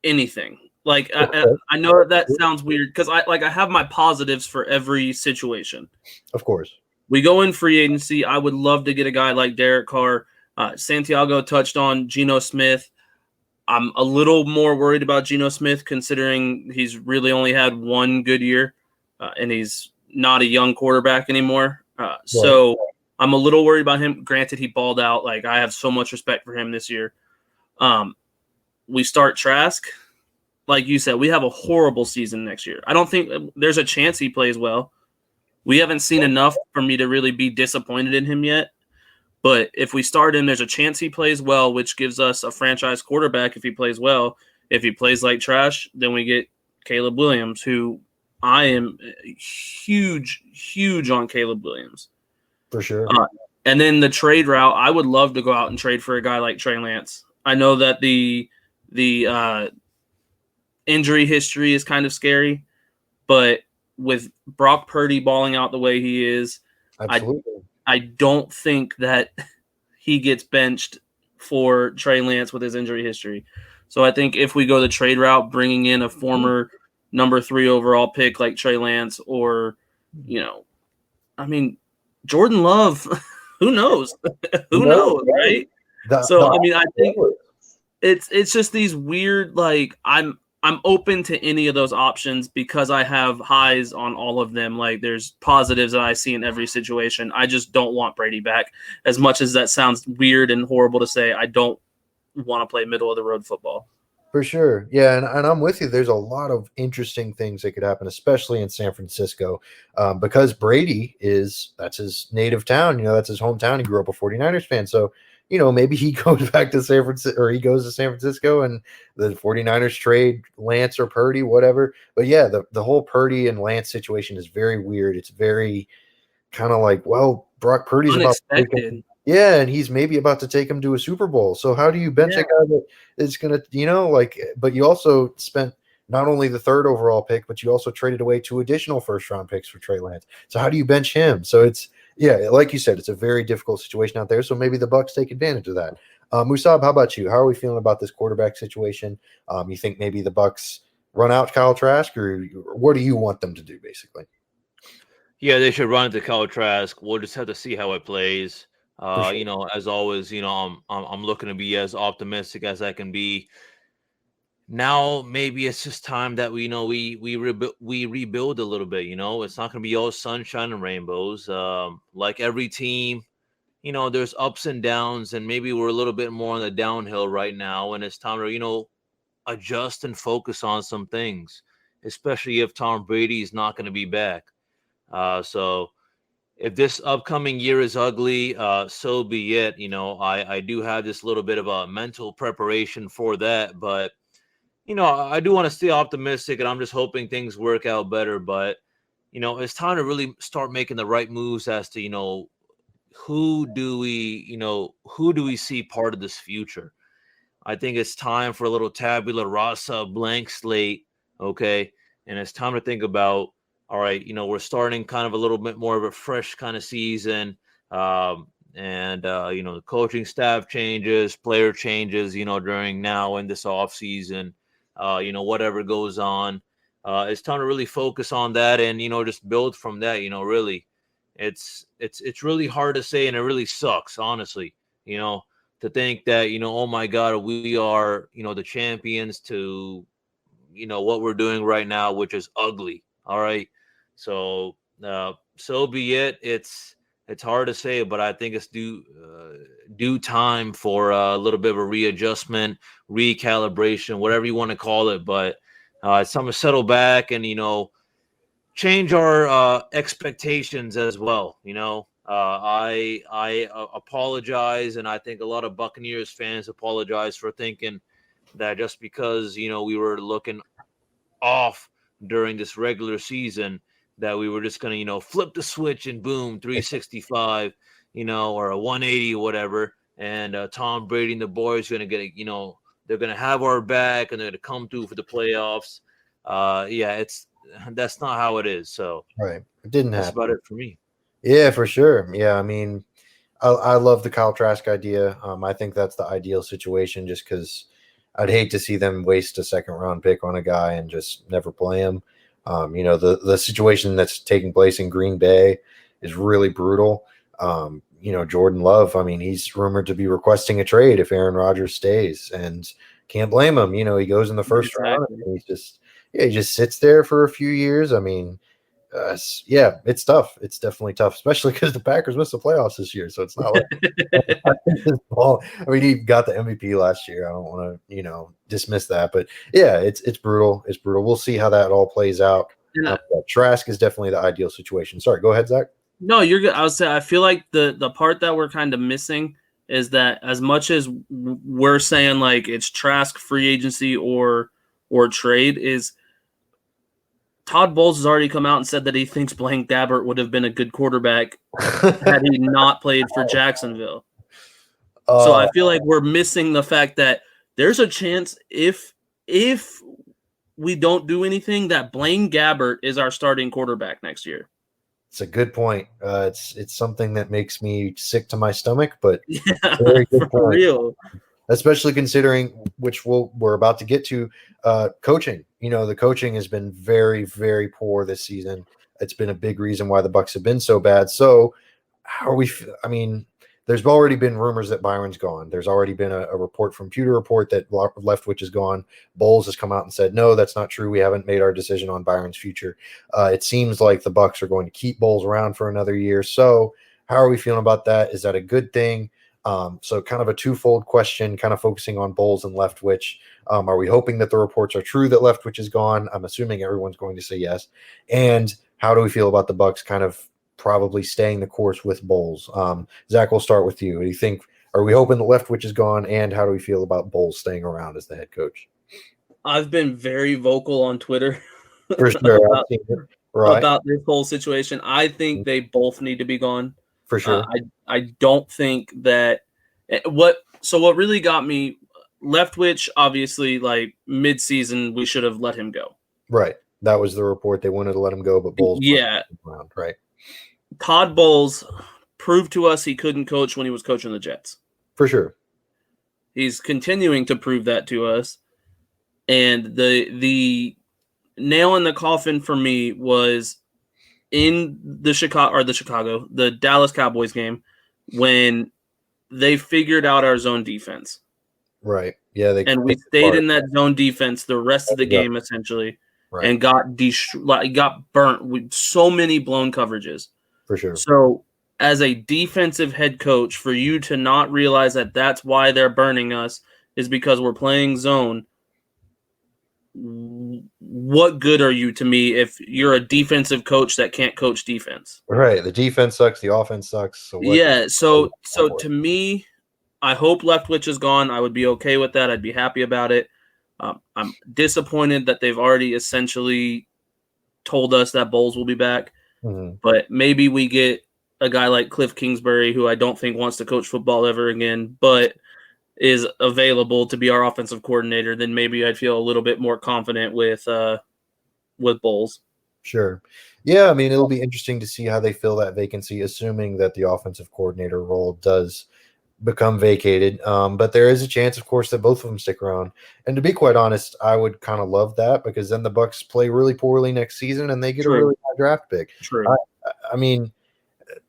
anything. I know that sounds weird because I have my positives for every situation. Of course. We go in free agency. I would love to get a guy like Derek Carr. Santiago touched on Geno Smith. I'm a little more worried about Geno Smith considering he's really only had one good year, and he's not a young quarterback anymore. So I'm a little worried about him. Granted, he balled out. I have so much respect for him this year. We start Trask. Like you said, we have a horrible season next year. I don't think there's a chance he plays well. We haven't seen enough for me to really be disappointed in him yet. But if we start him, there's a chance he plays well, which gives us a franchise quarterback if he plays well. If he plays like trash, then we get Caleb Williams, who I am huge on Caleb Williams. For sure. And then the trade route, I would love to go out and trade for a guy like Trey Lance. I know that the injury history is kind of scary, but with Brock Purdy balling out the way he is, absolutely, I don't think that he gets benched for Trey Lance with his injury history. So I think if we go the trade route, bringing in a former number 3 overall pick like Trey Lance, or, Jordan Love, who knows? Who knows, right? I think it's just these weird, like, I'm open to any of those options because I have highs on all of them. Like, there's positives that I see in every situation. I just don't want Brady back. As much as that sounds weird and horrible to say, I don't want to play middle of the road football. For sure. Yeah, and I'm with you. There's a lot of interesting things that could happen, especially in San Francisco, because Brady that's his native town. That's his hometown. He grew up a 49ers fan. So, maybe he goes back to San Francisco, or he goes to San Francisco and the 49ers trade Lance or Purdy, whatever. But yeah, the whole Purdy and Lance situation is very weird. It's very kind of like, well, Brock Purdy's unexpected. And he's maybe about to take him to a Super Bowl. So how do you bench a guy that is going to, but you also spent not only the 3rd overall pick, but you also traded away 2 additional first-round picks for Trey Lance. So how do you bench him? So it's, like you said, it's a very difficult situation out there. So maybe the Bucs take advantage of that. Musab, how about you? How are we feeling about this quarterback situation? You think maybe the Bucs run out Kyle Trask, or what do you want them to do, basically? Yeah, they should run into Kyle Trask. We'll just have to see how it plays. Sure. As always, I'm looking to be as optimistic as I can be. Now, maybe it's just time that we rebuild a little bit. It's not going to be all sunshine and rainbows. Like every team, there's ups and downs, and maybe we're a little bit more on the downhill right now, and it's time to adjust and focus on some things, especially if Tom Brady is not going to be back. So if this upcoming year is ugly, so be it. I do have this little bit of a mental preparation for that, but I do want to stay optimistic, and I'm just hoping things work out better. But it's time to really start making the right moves as to who do we see part of this future. I think it's time for a little tabula rasa, blank slate, okay? And it's time to think about, all right, we're starting kind of a little bit more of a fresh kind of season. The coaching staff changes, player changes, during now and this off season, whatever goes on. It's time to really focus on that and, just build from that, really. It's really hard to say, and it really sucks, honestly, to think that, oh my God, we are, the champions to, what we're doing right now, which is ugly. All right. So be it. It's hard to say, but I think it's due time for a little bit of a readjustment, recalibration, whatever you want to call it. But it's time to settle back and, change our expectations as well. I apologize, and I think a lot of Buccaneers fans apologize for thinking that just because, we were looking off during this regular season, that we were just going to, flip the switch and boom, 365, or a 180 or whatever. And Tom Brady and the boys are going to get, they're going to have our back and they're going to come through for the playoffs. That's not how it is. So right. It didn't happen. That's about it for me. Yeah, for sure. Yeah. I mean, I love the Kyle Trask idea. I think that's the ideal situation, just because I'd hate to see them waste a 2nd round pick on a guy and just never play him. The situation that's taking place in Green Bay is really brutal. Jordan Love, he's rumored to be requesting a trade if Aaron Rodgers stays, and can't blame him. He goes in the first round and he just sits there for a few years. It's tough. It's definitely tough, especially because the Packers missed the playoffs this year. So it's not like he got the MVP last year. I don't want to, dismiss that, but yeah, it's brutal. It's brutal. We'll see how that all plays out. Trask is definitely the ideal situation. Sorry, go ahead, Zach. No, you're good. I would say I feel like the part that we're kind of missing is that as much as we're saying like it's Trask free agency or trade, is Todd Bowles has already come out and said that he thinks Blaine Gabbert would have been a good quarterback had he not played for Jacksonville. So I feel like we're missing the fact that there's a chance if we don't do anything that Blaine Gabbert is our starting quarterback next year. It's a good point. It's something that makes me sick to my stomach, but very good for real. Especially considering, which we're about to get to, coaching. The coaching has been very, very poor this season. It's been a big reason why the Bucs have been so bad. So how are we? I mean, there's already been rumors that Byron's gone. There's already been a report from Pewter Report that Leftwich is gone. Bowles has come out and said, no, that's not true. We haven't made our decision on Byron's future. It seems like the Bucs are going to keep Bowles around for another year. So how are we feeling about that? Is that a good thing? So kind of a twofold question, kind of focusing on Bowles and Leftwich. Are we hoping that the reports are true that Leftwich is gone? I'm assuming everyone's going to say yes. And how do we feel about the Bucs kind of probably staying the course with Bowles? Zach, we'll start with you. Do you think, are we hoping that Leftwich is gone? And how do we feel about Bowles staying around as the head coach? I've been very vocal on Twitter for sure about this whole situation. I think they both need to be gone. For sure. I don't think that what really got me, Leftwich, obviously, like mid-season, we should have let him go. Right. That was the report. They wanted to let him go, but Bowles around. Right. Todd Bowles proved to us he couldn't coach when he was coaching the Jets. For sure. He's continuing to prove that to us. And the nail in the coffin for me was in the Dallas Cowboys game when they figured out our zone defense. Right. Yeah. And we stayed in that zone defense the rest of the game, essentially. Right. And got burnt with so many blown coverages. For sure. So as a defensive head coach, for you to not realize that that's why they're burning us is because we're playing zone. What good are you to me if you're a defensive coach that can't coach defense? Right. The defense sucks. The offense sucks. So to me, I hope Leftwich is gone. I would be okay with that. I'd be happy about it. I'm disappointed that they've already essentially told us that Bowles will be back. Mm-hmm. But maybe we get a guy like Cliff Kingsbury, who I don't think wants to coach football ever again, but is available to be our offensive coordinator. Then maybe I'd feel a little bit more confident with Bowles. Sure. Yeah, I mean, it'll be interesting to see how they fill that vacancy, assuming that the offensive coordinator role does become vacated. But there is a chance, of course, that both of them stick around. And to be quite honest, I would kind of love that, because then the Bucs play really poorly next season and they get a really high draft pick. True. I mean,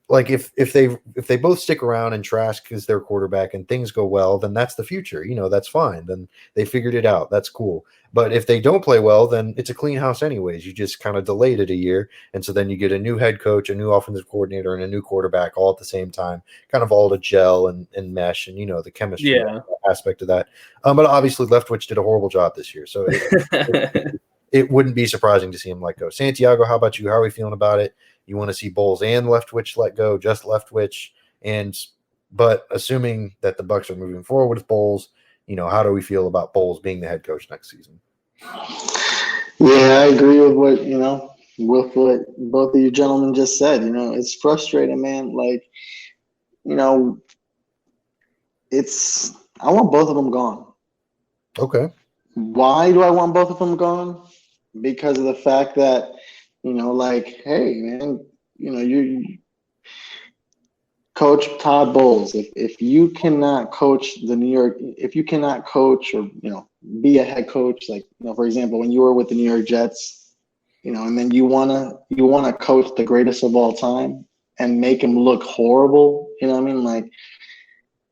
like if they both stick around and Trask is their quarterback and things go well, then that's the future. That's fine. Then they figured it out. That's cool. But if they don't play well, then it's a clean house anyways. You just kind of delayed it a year. And so then you get a new head coach, a new offensive coordinator, and a new quarterback all at the same time, kind of all to gel and mesh and, the chemistry aspect of that. But obviously Leftwich did a horrible job this year. So it wouldn't be surprising to see him let go. Santiago, how about you? How are we feeling about it? You want to see Bowles and Leftwich let go, just Leftwich, but assuming that the Bucs are moving forward with Bowles, how do we feel about Bowles being the head coach next season? Yeah, I agree with what both of you gentlemen just said. It's frustrating, man. Like, I want both of them gone. Okay. Why do I want both of them gone? Because of the fact that, hey, man, you coach Todd Bowles. If you cannot coach if you cannot coach or, be a head coach, like, for example, when you were with the New York Jets, and then you wanna coach the greatest of all time and make him look horrible, Like,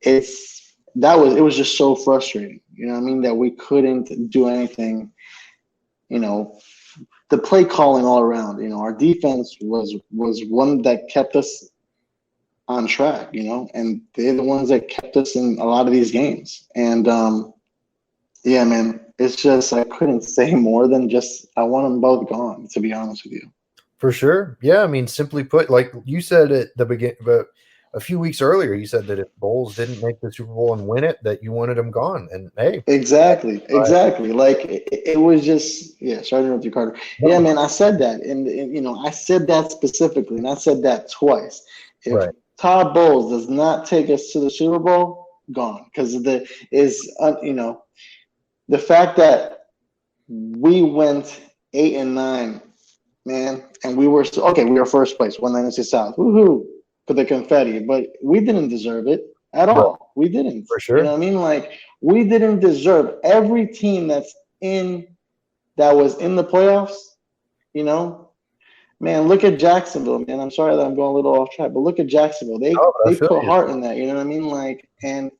it was just so frustrating, that we couldn't do anything, the play calling all around, our defense was one that kept us on track, and they're the ones that kept us in a lot of these games. And yeah, man, It's just I couldn't say more than just I want them both gone, to be honest with you. For sure. Yeah, I mean, simply put, like you said at the beginning, but a few weeks earlier, you said that if Bulls didn't make the Super Bowl and win it, that you wanted them gone. And hey, Exactly. Like it was just Sorry to interrupt you, Carter. No. Yeah, man, I said that, and I said that specifically, and I said that twice. If Right. Todd Bowles does not take us to the Super Bowl, gone, because the fact that we went 8-9, man, and we were we were first place, won the NFC South, woohoo, for the confetti, but we didn't deserve it at all. We didn't. For sure. You know what I mean? Like, we didn't deserve every team that was in the playoffs. Man, look at Jacksonville, man. I'm sorry that I'm going a little off track, but look at Jacksonville. They put heart in that. You know what I mean? Like, and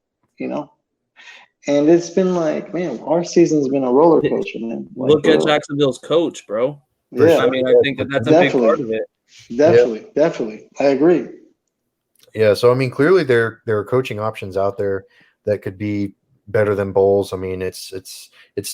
it's been like, man, our season's been a roller coaster, man. Like, look at Jacksonville's coach, bro. Yeah, I mean, I think that's a big part of it. Definitely. I agree. Yeah, so I mean, clearly there are coaching options out there that could be better than Bowles. I mean, it's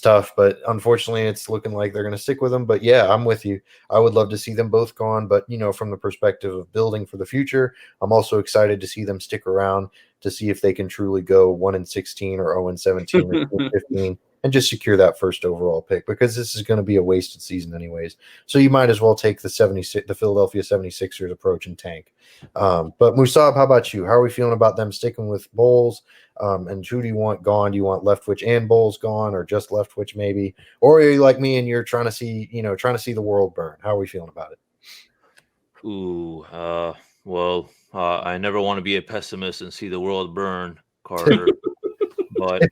tough, but unfortunately, it's looking like they're going to stick with them. But yeah, I'm with you. I would love to see them both gone, but from the perspective of building for the future, I'm also excited to see them stick around to see if they can truly go 1-16 or 0-17 or 2-15 and just secure that first overall pick, because this is going to be a wasted season anyways. So you might as well take the Philadelphia 76ers approach and tank. But Musab, how about you? How are we feeling about them sticking with Bowles? And who do you want gone? Do you want Leftwich and Bowles gone, or just Leftwich maybe? Or are you like me and you're trying to see the world burn? How are we feeling about it? Ooh, well, I never want to be a pessimist and see the world burn, Carter. But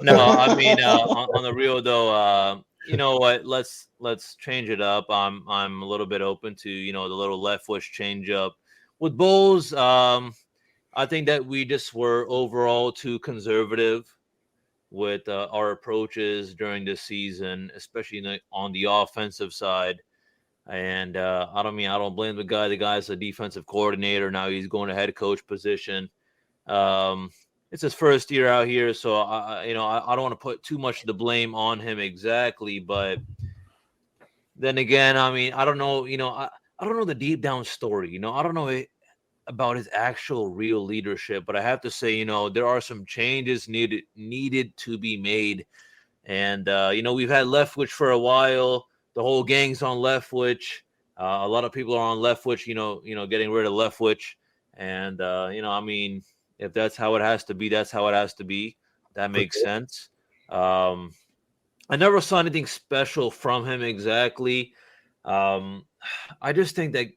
no, I mean, on the real though, you know what? Let's change it up. I'm a little bit open to the little Leftwich change up with Bulls. I think that we just were overall too conservative with our approaches during this season, especially on the offensive side. And I don't blame the guy. The guy's a defensive coordinator now. He's going to head coach position. It's his first year out here, so I don't want to put too much of the blame on him exactly. But then again, I mean, I don't know. I don't know the deep down story. I don't know about his actual real leadership. But I have to say, there are some changes needed to be made. And we've had Leftwich for a while. The whole gang's on Leftwich. A lot of people are on Leftwich. Getting rid of Leftwich. And I mean, if that's how it has to be, that's how it has to be. That makes sense. I never saw anything special from him exactly. I just think that,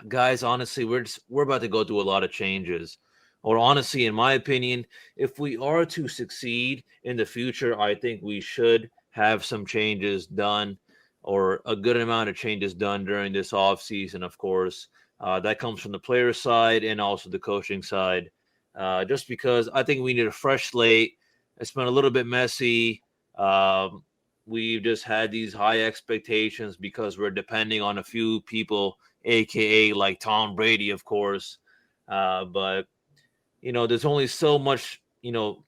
guys, honestly, we're about to go through a lot of changes. Or honestly, in my opinion, if we are to succeed in the future, I think we should have some changes done, or a good amount of changes done during this offseason, of course. That comes from the player side and also the coaching side. Just because I think we need a fresh slate. It's been a little bit messy. We've just had these high expectations because we're depending on a few people, aka like Tom Brady, of course. But there's only so much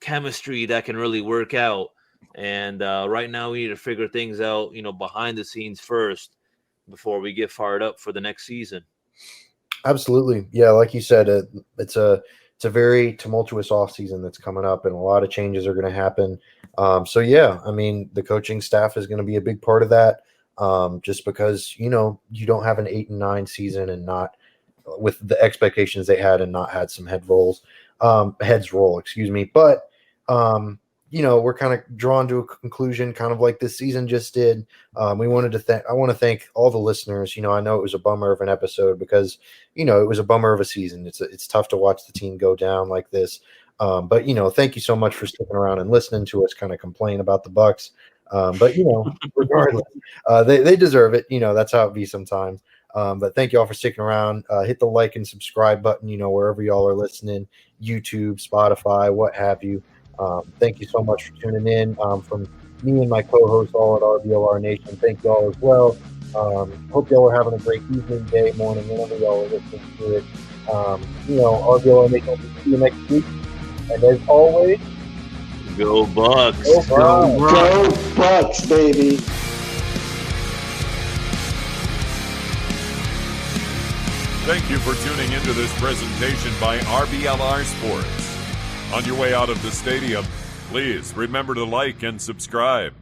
chemistry that can really work out. And right now we need to figure things out behind the scenes first before we get fired up for the next season. Absolutely. Yeah, like you said, it's a very tumultuous offseason that's coming up, and a lot of changes are going to happen. So, yeah, I mean, the coaching staff is going to be a big part of that, just because, you don't have an 8-9 season and not with the expectations they had and not had some heads roll, excuse me. But, we're kind of drawn to a conclusion, kind of like this season just did. I want to thank all the listeners. I know it was a bummer of an episode because, it was a bummer of a season. It's tough to watch the team go down like this. But thank you so much for sticking around and listening to us kind of complain about the Bucs. But regardless, they deserve it. That's how it be sometimes. But thank you all for sticking around. Hit the like and subscribe button, wherever y'all are listening, YouTube, Spotify, what have you. Thank you so much for tuning in. From me and my co-host all at RBLR Nation, thank you all as well. Hope y'all are having a great evening, day, morning, whenever y'all are listening to it. RBLR Nation will see you next week. And as always, Go Bucs. Go Bucs. Go Bucs, baby. Thank you for tuning into this presentation by RBLR Sports. On your way out of the stadium, please remember to like and subscribe.